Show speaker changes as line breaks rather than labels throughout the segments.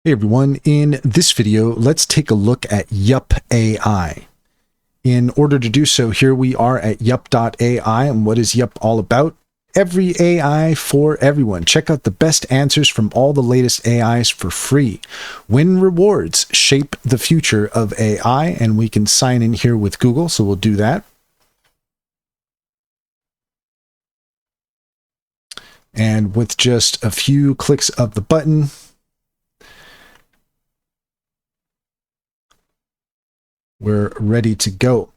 Hey everyone, in this video, let's take a look at Yupp Ai. In order to do so, here we are at Yupp.ai, and what is Yupp all about? Every AI for everyone. Check out the best answers from all the latest AIs for free. Win rewards, shape the future of AI, and we can sign in here with Google, so we'll do that. And with just a few clicks of the button, we're ready to go.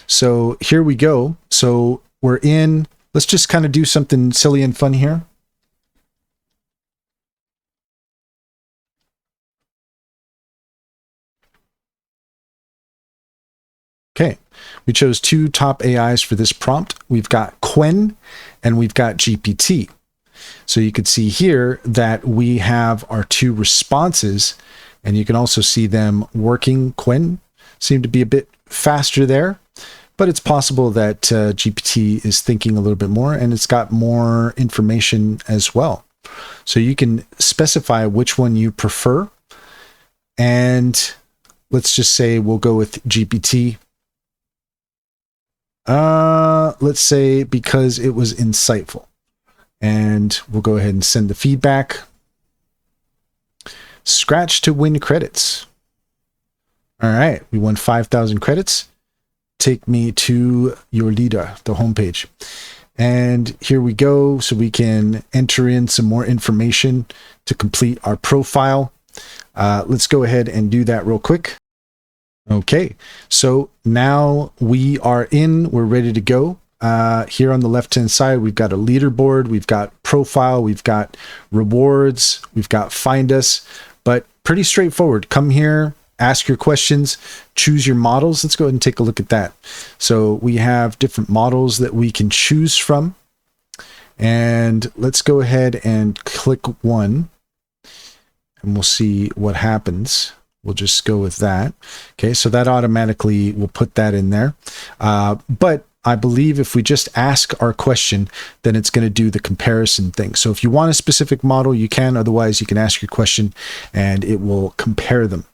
So here we go. So we're in, let's just kind of do something silly and fun here. Okay, we chose two top AIs for this prompt. We've got Qwen and we've got GPT. So you can see here that we have our two responses, and you can also see them working. Qwen seemed to be a bit faster there, but it's possible that GPT is thinking a little bit more and it's got more information as well. So you can specify which one you prefer. And let's just say we'll go with GPT. Let's say because it was insightful. And we'll go ahead and send the feedback. Scratch to win credits. All right, we won 5,000 credits. Take me to your leader, the homepage. And here we go. So we can enter in some more information to complete our profile. Let's go ahead and do that real quick. Okay, so now we are in, we're ready to go. Here on the left-hand side, we've got a leaderboard, we've got profile, we've got rewards, we've got find us, but pretty straightforward. Come here, ask your questions, choose your models. Let's go ahead and take a look at that. So we have different models that we can choose from. And let's go ahead and click one and we'll see what happens. We'll just go with that. Okay, so that automatically will put that in there. But I believe if we just ask our question, then it's going to do the comparison thing. So if you want a specific model, you can. Otherwise, you can ask your question and it will compare them.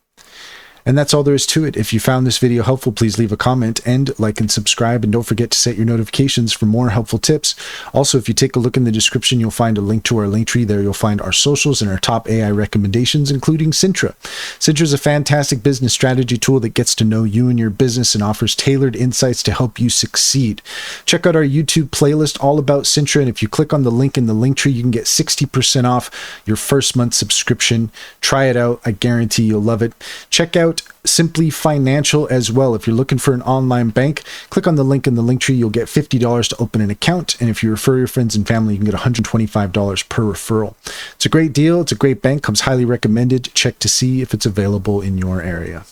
And that's all there is to it. If you found this video helpful, please leave a comment and like and subscribe. And don't forget to set your notifications for more helpful tips. Also, if you take a look in the description, you'll find a link to our link tree. There you'll find our socials and our top AI recommendations, including Cintra. Cintra is a fantastic business strategy tool that gets to know you and your business and offers tailored insights to help you succeed. Check out our YouTube playlist all about Cintra. And if you click on the link in the link tree, you can get 60% off your first month subscription. Try it out. I guarantee you'll love it. Check out Simply Financial as well. If you're looking for an online bank, click on the link in the link tree. You'll get $50 to open an account. And if you refer your friends and family, you can get $125 per referral. It's a great deal. It's a great bank. Comes highly recommended. Check to see if it's available in your area.